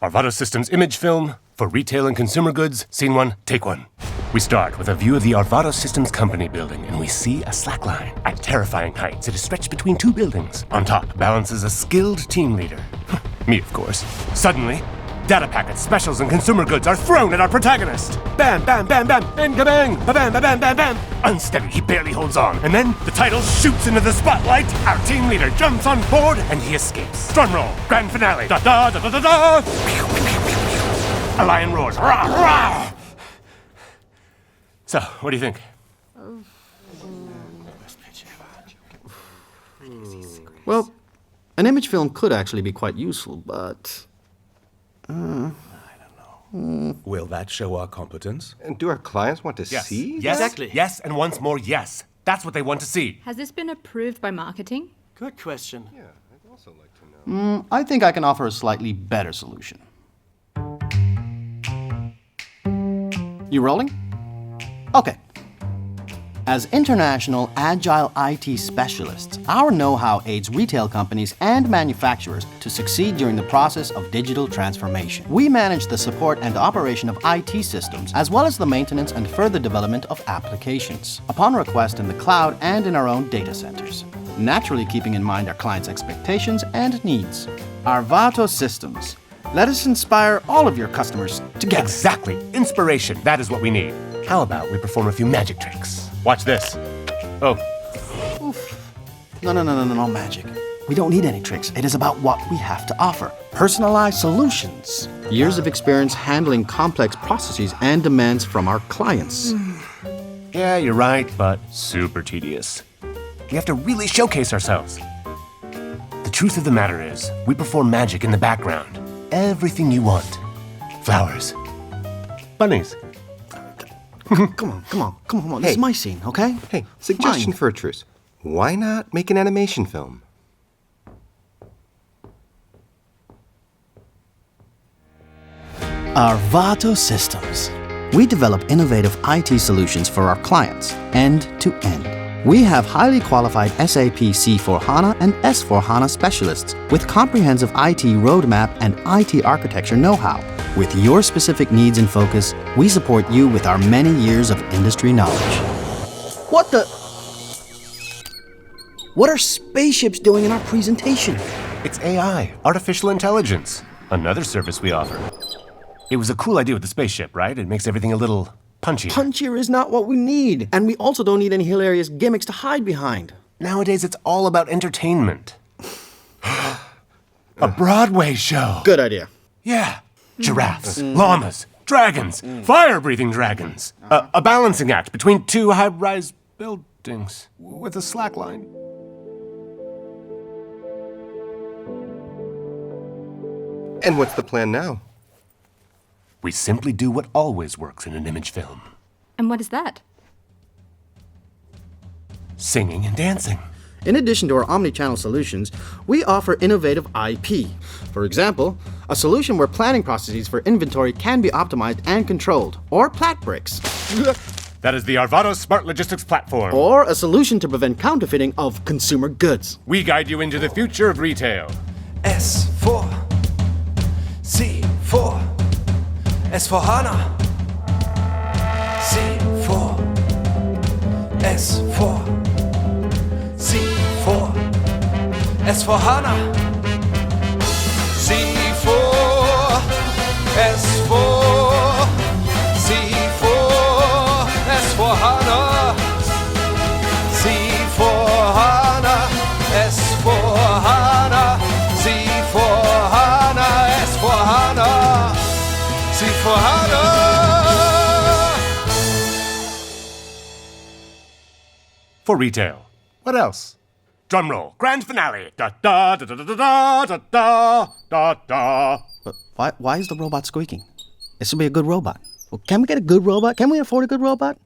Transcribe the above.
Arvato Systems image film for retail and consumer goods. Scene 1, take 1. We start with a view of the Arvato Systems company building, and we see a slack line. At terrifying heights, it is stretched between two buildings. On top balances a skilled team leader. Me, of course. Suddenly, data packets, specials, and consumer goods are thrown at our protagonist. Bam, bam, bam, bam, and kabang, ba-bam, ba-bam, bam, bam. Unsteady, he barely holds on. And then the title shoots into the spotlight. Our team leader jumps on board, and he escapes. Drum roll, grand finale. Da da da da da da. A lion roars. Rah, rah. So, what do you think? Well, an image film could actually be quite useful, but... I don't know. Will that show our competence? And do our clients want to see? Yes, Exactly. yes, and once more, yes. That's what they want to see. Has this been approved by marketing? Good question. Yeah, I'd also like to know. I think I can offer a slightly better solution. You rolling? Okay. As international agile IT specialists, our know-how aids retail companies and manufacturers to succeed during the process of digital transformation. We manage the support and operation of IT systems, as well as the maintenance and further development of applications, upon request in the cloud and in our own data centers, naturally keeping in mind our clients' expectations and needs. Arvato Systems. Let us inspire all of your customers together. Exactly. Inspiration. That is what we need. How about we perform a few magic tricks? Watch this. Oh. Oof. No, magic. We don't need any tricks. It is about what we have to offer. Personalized solutions. Years of experience handling complex processes and demands from our clients. Yeah, you're right, but super tedious. We have to really showcase ourselves. The truth of the matter is, we perform magic in the background. Everything you want. Flowers. Bunnies. Come on. This is my scene, okay? Hey, suggestion Mine. for a truce. Why not make an animation film? Arvato Systems. We develop innovative IT solutions for our clients, end to end. We have highly qualified SAP C/4HANA and S/4HANA specialists with comprehensive IT roadmap and IT architecture know-how. With your specific needs in focus, we support you with our many years of industry knowledge. What the? What are spaceships doing in our presentation? It's AI, artificial intelligence. Another service we offer. It was a cool idea with the spaceship, right? It makes everything a little punchy. Punchier is not what we need, and we also don't need any hilarious gimmicks to hide behind. Nowadays, it's all about entertainment. A Broadway show. Good idea. Yeah. Giraffes, llamas, dragons, fire-breathing dragons. A balancing act between two high-rise buildings with a slack line. And what's the plan now? We simply do what always works in an image film. And what is that? Singing and dancing. In addition to our omni-channel solutions, we offer innovative IP. For example, a solution where planning processes for inventory can be optimized and controlled, or plat bricks. That is the Arvato Smart Logistics Platform. Or a solution to prevent counterfeiting of consumer goods. We guide you into the future of retail. S4, C4, S4HANA, C4, S4, C4, S4HANA, C4, S4, C4, S4HANA, C4HANA, S4HANA, C4HANA, S4HANA, C4HANA. For retail. What else? Drum roll. Grand finale. Da da da da da da da da da da. But why is the robot squeaking? This would be a good robot. Well, can we get a good robot? Can we afford a good robot?